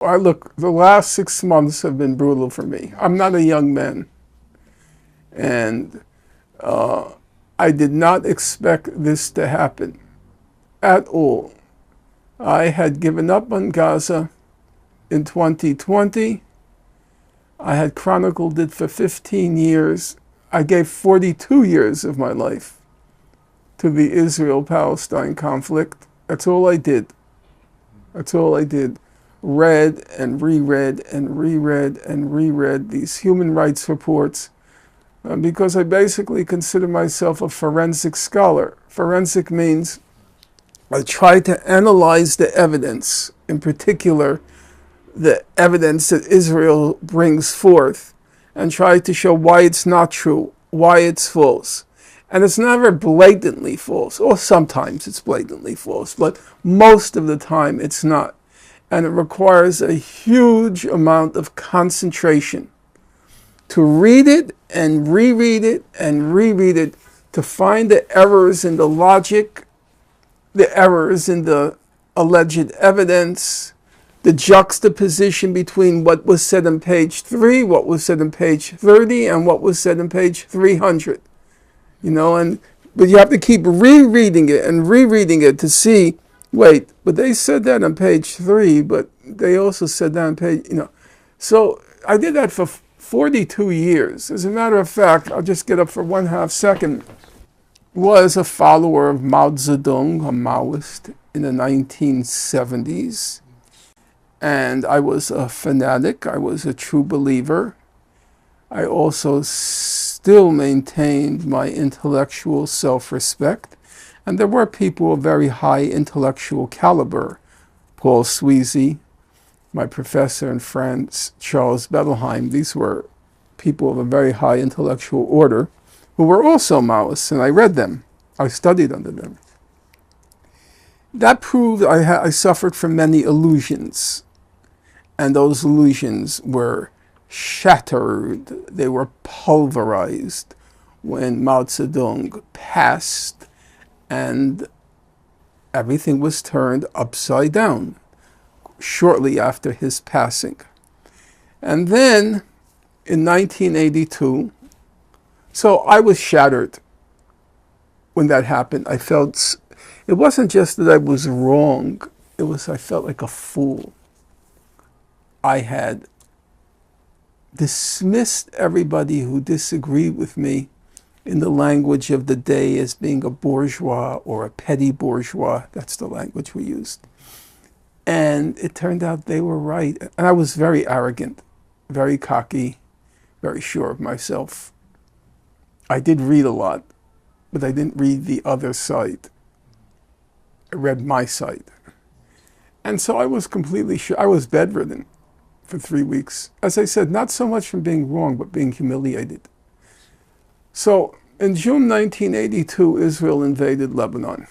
Look, the last 6 months have been brutal for me. I'm not a young man, and I did not expect this to happen at all. I had given up on Gaza in 2020. I had chronicled it for 15 years. I gave 42 years of my life to the Israel-Palestine conflict. That's all I did. That's all I did. Read and reread and reread and reread these human rights reports because I basically consider myself a forensic scholar. Forensic means I try to analyze the evidence, in particular the evidence that Israel brings forth, and try to show why it's not true, why it's false. And it's never blatantly false, or sometimes it's blatantly false, but most of the time it's not. And it requires a huge amount of concentration to read it and reread it and reread it, to find the errors in the logic, the errors in the alleged evidence, the juxtaposition between what was said on page 3, what was said on page 30, and what was said on page 300. But you have to keep rereading it and rereading it to see, wait, but they said that on page 3, but they also said that on page, So I did that for 42 years. As a matter of fact, I'll just get up for 1/2 second, was a follower of Mao Zedong, a Maoist, in the 1970s. And I was a fanatic. I was a true believer. I also still maintained my intellectual self-respect. And there were people of very high intellectual caliber. Paul Sweezy, my professor and friend Charles Bettelheim. These were people of a very high intellectual order who were also Maoists, and I read them. I studied under them. That proved I suffered from many illusions. And those illusions were shattered. They were pulverized when Mao Zedong passed and everything was turned upside down shortly after his passing. And then in 1982, so I was shattered when that happened. I felt, it wasn't just that I was wrong, I felt like a fool. I had dismissed everybody who disagreed with me in the language of the day as being a bourgeois or a petty bourgeois. That's the language we used. And it turned out they were right. And I was very arrogant, very cocky, very sure of myself. I did read a lot, but I didn't read the other side. I read my side. And so I was completely sure. I was bedridden for 3 weeks. As I said, not so much from being wrong, but being humiliated. So in June 1982, Israel invaded Lebanon.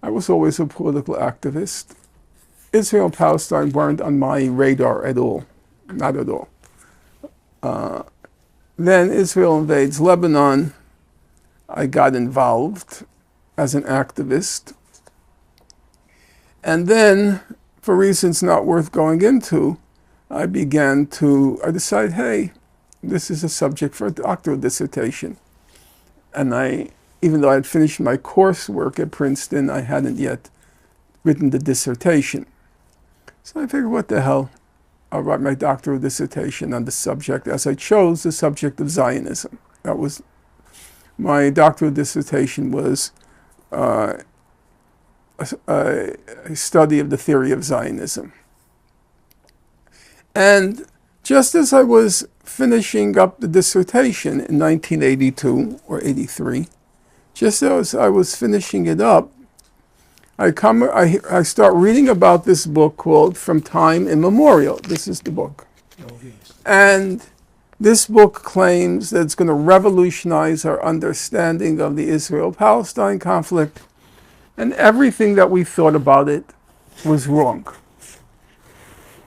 I was always a political activist. Israel and Palestine weren't on my radar at all, not at all. Then Israel invades Lebanon. I got involved as an activist. And then, for reasons not worth going into, I decided, hey, this is a subject for a doctoral dissertation. And even though I had finished my coursework at Princeton, I hadn't yet written the dissertation. So I figured, what the hell? I'll write my doctoral dissertation on the subject, as I chose the subject of Zionism. That was, my doctoral dissertation was a study of the theory of Zionism. And just as I was finishing up the dissertation in 1982 or 83, just as I was finishing it up, I start reading about this book called From Time Immemorial. This is the book. Oh, yes. And this book claims that it's going to revolutionize our understanding of the Israel-Palestine conflict, and everything that we thought about it was wrong.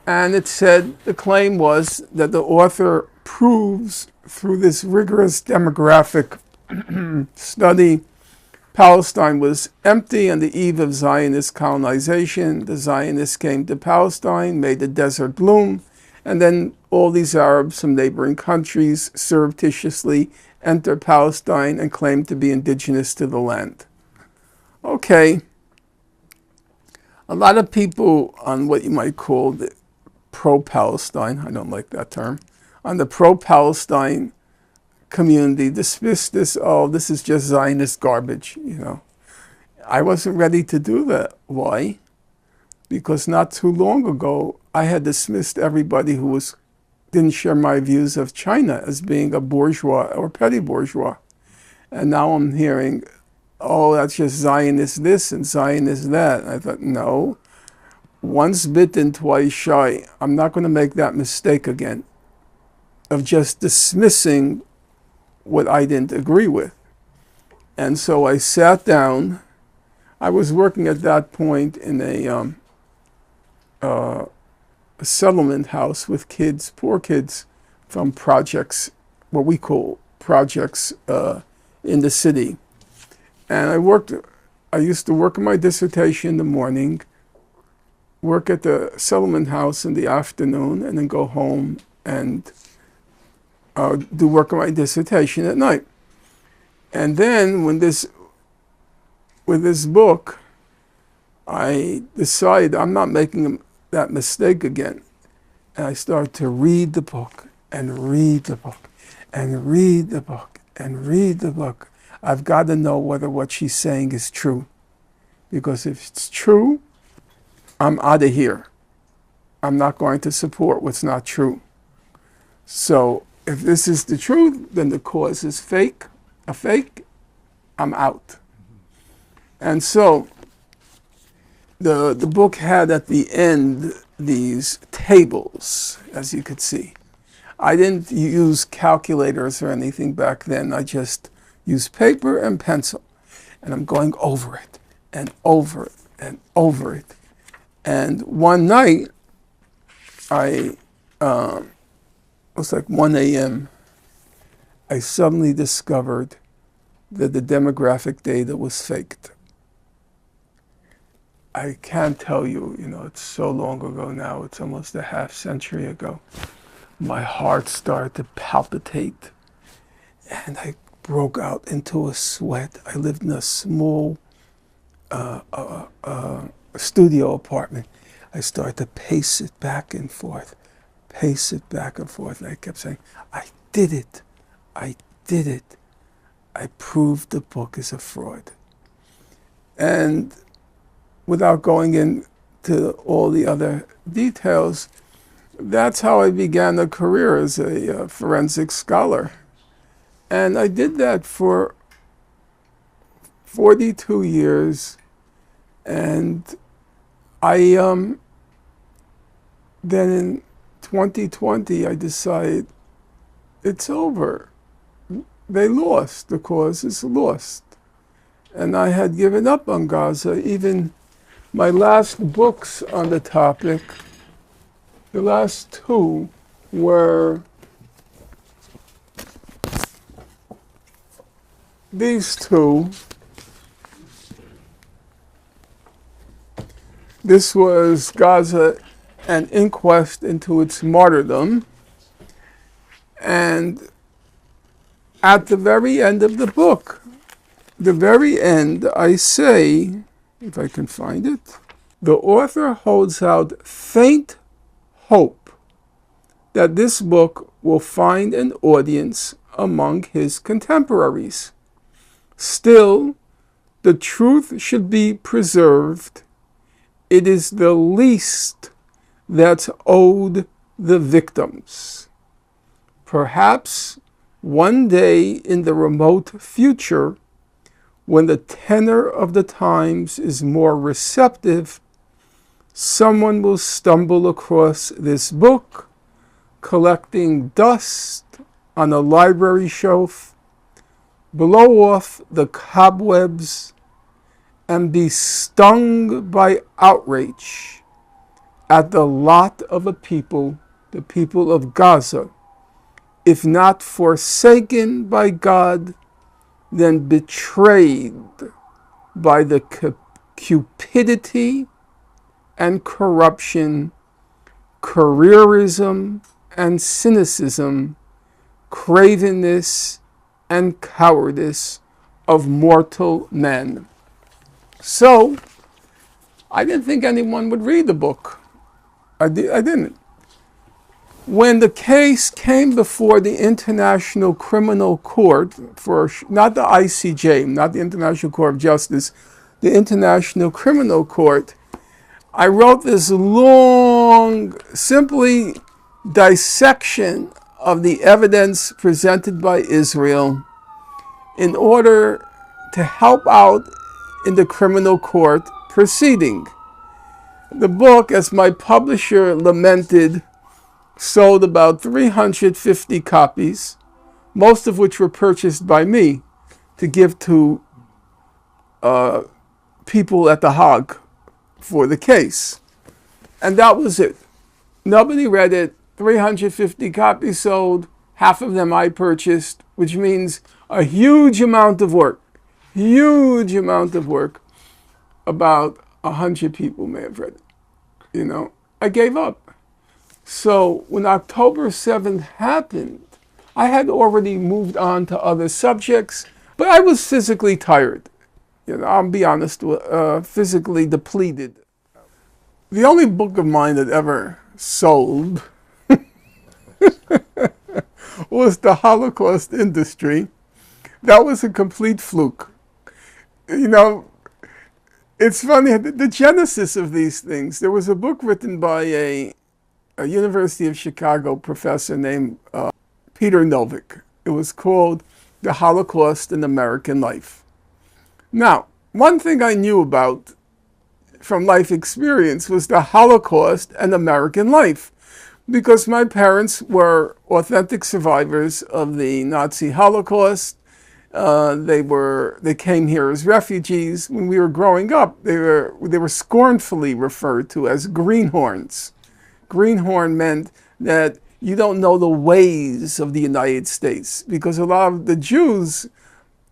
And it said, the claim was that the author proves through this rigorous demographic study, Palestine was empty on the eve of Zionist colonization. The Zionists came to Palestine, made the desert bloom, and then all these Arabs from neighboring countries surreptitiously enter Palestine and claim to be indigenous to the land. Okay. A lot of people on what you might call the pro-Palestine, I don't like that term, on the pro-Palestine community dismissed this, oh, this is just Zionist garbage, you know. I wasn't ready to do that. Why? Because not too long ago, I had dismissed everybody who didn't share my views of China as being a bourgeois or petty bourgeois. And now I'm hearing, oh, that's just Zionist this and Zionist that. And I thought, no, once bitten, twice shy. I'm not going to make that mistake again of just dismissing what I didn't agree with. And so I sat down. I was working at that point in a settlement house with kids, poor kids from projects, what we call projects in the city. And I used to work on my dissertation in the morning, work at the settlement house in the afternoon, and then go home and do work on my dissertation at night. And then with this book, I decided I'm not making that mistake again. And I started to read the book and read the book and read the book and read the book. I've got to know whether what she's saying is true. Because if it's true, I'm out of here. I'm not going to support what's not true. So if this is the truth, then the cause is fake, I'm out. And so the book had at the end these tables, as you could see. I didn't use calculators or anything back then. I just used paper and pencil. And I'm going over it and over it and over it. And one night, it was like 1 a.m., I suddenly discovered that the demographic data was faked. I can't tell you, it's so long ago now, it's almost a half century ago. My heart started to palpitate and I broke out into a sweat. I lived in a small studio apartment. I started to pace it back and forth, and I kept saying, I did it. I did it. I proved the book is a fraud. And without going into all the other details, that's how I began a career as a forensic scholar. And I did that for 42 years. And I then in 2020, I decided it's over. They lost. The cause is lost. And I had given up on Gaza. Even my last books on the topic, the last two were these two. This was Gaza, an inquest into its martyrdom. And at the very end of the book, the very end, I say, if I can find it, the author holds out faint hope that this book will find an audience among his contemporaries. Still, the truth should be preserved. It is the least that's owed the victims. Perhaps one day in the remote future, when the tenor of the times is more receptive, someone will stumble across this book, collecting dust on a library shelf, blow off the cobwebs, and be stung by outrage at the lot of a people, the people of Gaza, if not forsaken by God, then betrayed by the cupidity and corruption, careerism and cynicism, cravenness and cowardice of mortal men. So, I didn't think anyone would read the book. I didn't. When the case came before the International Criminal Court, not the ICJ, not the International Court of Justice, the International Criminal Court, I wrote this long, simply dissection of the evidence presented by Israel in order to help out in the criminal court proceeding. The book, as my publisher lamented, sold about 350 copies, most of which were purchased by me to give to people at The Hague for the case. And that was it. Nobody read it. 350 copies sold. Half of them I purchased, which means a huge amount of work. Huge amount of work. About 100 people may have read it. I gave up. So when October 7th happened, I had already moved on to other subjects, but I was physically tired. I'll be honest, physically depleted. The only book of mine that ever sold was The Holocaust Industry. That was a complete fluke. It's funny, the genesis of these things. There was a book written by a University of Chicago professor named Peter Novick. It was called The Holocaust in American Life. Now, one thing I knew about from life experience was the Holocaust and American life, because my parents were authentic survivors of the Nazi Holocaust. They came here as refugees. When we were growing up, they were scornfully referred to as greenhorns. Greenhorn meant that you don't know the ways of the United States, because a lot of the Jews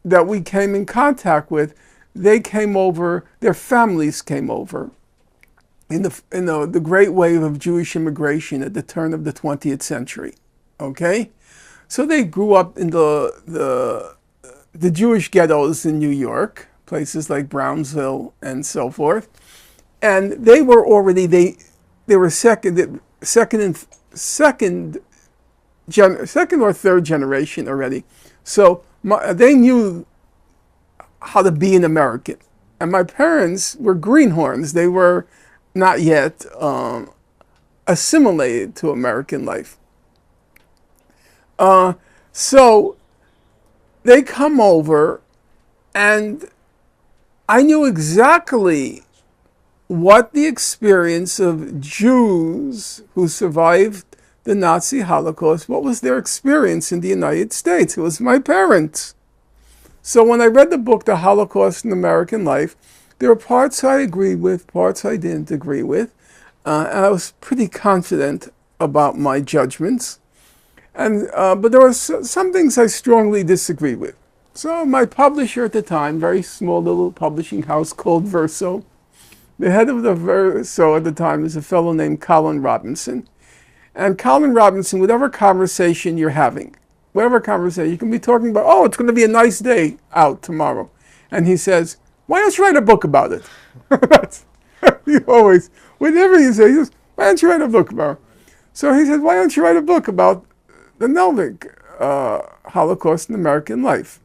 that we came in contact with, they came over, their families came over in the great wave of Jewish immigration at the turn of the 20th century. Okay? So they grew up in the Jewish ghettos in New York, places like Brownsville and so forth. And they were already, they were second or third generation already. So they knew how to be an American. And my parents were greenhorns. They were not yet assimilated to American life. So they come over, and I knew exactly what the experience of Jews who survived the Nazi Holocaust, what was their experience in the United States. It was my parents. So when I read the book, The Holocaust in American Life, there were parts I agreed with, parts I didn't agree with, and I was pretty confident about my judgments. But there were some things I strongly disagreed with. So my publisher at the time, very small little publishing house called Verso, the head of the Verso at the time is a fellow named Colin Robinson. And Colin Robinson, whatever conversation you're having, whatever conversation, you can be talking about, oh, it's going to be a nice day out tomorrow. And he says, why don't you write a book about it? That's, he always, whatever you say, he says, why don't you write a book about it? So he said, why don't you write a book about the Novick Holocaust in American Life?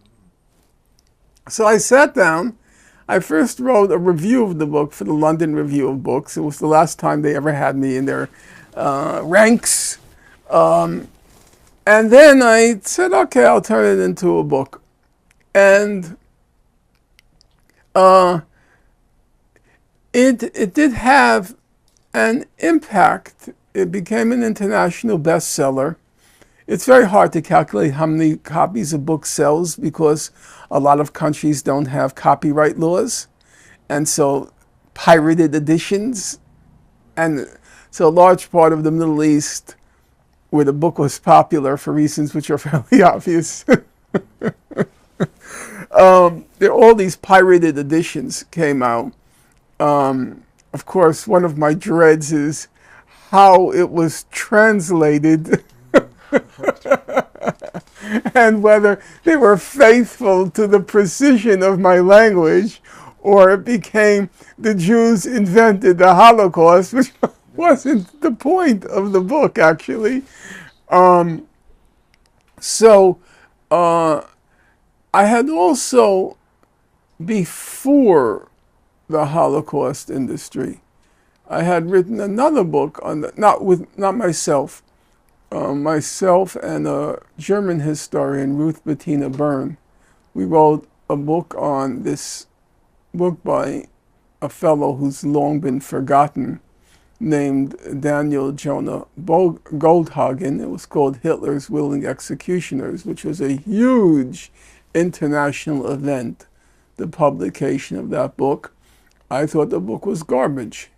So I sat down. I first wrote a review of the book for the London Review of Books. It was the last time they ever had me in their ranks. And then I said, okay, I'll turn it into a book. And it did have an impact. It became an international bestseller. It's very hard to calculate how many copies a book sells, because a lot of countries don't have copyright laws. And so pirated editions. And so a large part of the Middle East, where the book was popular for reasons which are fairly obvious, All these pirated editions came out. Of course, one of my dreads is how it was translated and whether they were faithful to the precision of my language, or it became the Jews invented the Holocaust, which wasn't the point of the book, actually. So I had also, before the Holocaust Industry, I had written another book on not myself, myself and a German historian, Ruth Bettina Byrne. We wrote a book on this book by a fellow who's long been forgotten, named Daniel Jonah Goldhagen. It was called Hitler's Willing Executioners, which was a huge international event, the publication of that book. I thought the book was garbage.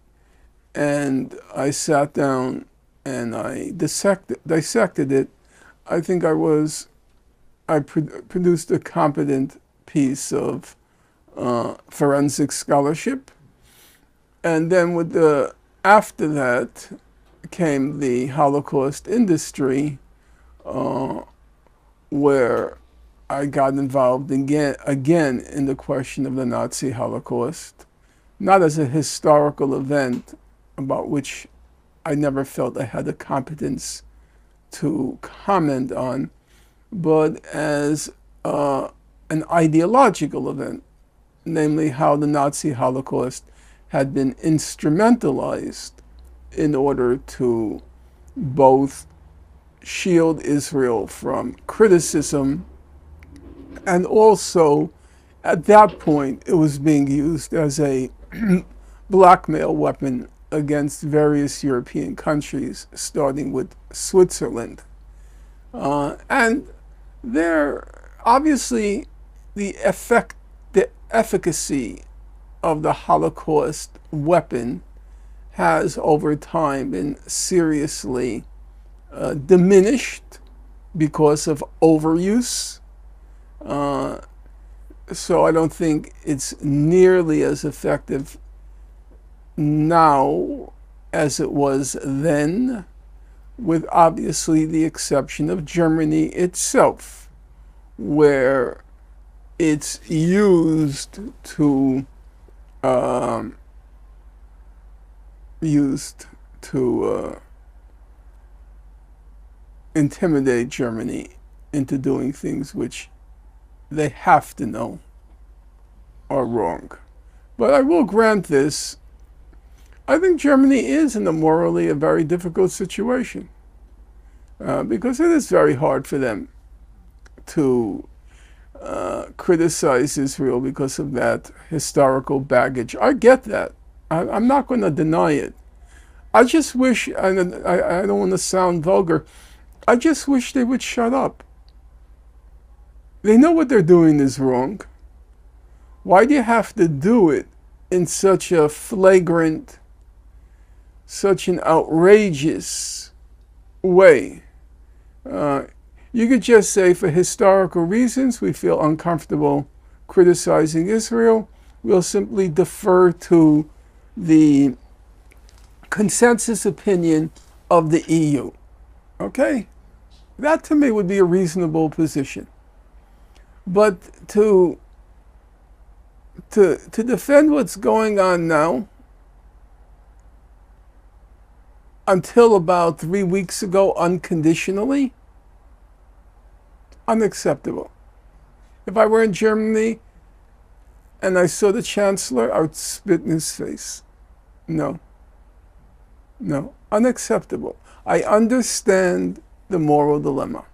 And I sat down and I dissected it. I think I produced a competent piece of forensic scholarship. And then after that came the Holocaust Industry, where I got involved again in the question of the Nazi Holocaust, not as a historical event about which I never felt I had the competence to comment on, but as an ideological event, namely how the Nazi Holocaust had been instrumentalized in order to both shield Israel from criticism, and also at that point it was being used as a blackmail weapon against various European countries, starting with Switzerland. And there, obviously, the efficacy of the Holocaust weapon has over time been seriously diminished because of overuse. So I don't think it's nearly as effective now as it was then, with obviously the exception of Germany itself, where it's used to intimidate Germany into doing things which they have to know are wrong. But I will grant this, I think Germany is in morally a very difficult situation, because it is very hard for them to criticize Israel because of that historical baggage. I get that. I'm not going to deny it. I just wish, and I don't want to sound vulgar, I just wish they would shut up. They know what they're doing is wrong. Why do you have to do it in such a flagrant, such an outrageous way? You could just say, for historical reasons, we feel uncomfortable criticizing Israel. We'll simply defer to the consensus opinion of the EU. Okay? That to me would be a reasonable position. But to defend what's going on now, until about 3 weeks ago, unconditionally, unacceptable. If I were in Germany and I saw the chancellor, I would spit in his face. No. No. Unacceptable. I understand the moral dilemma.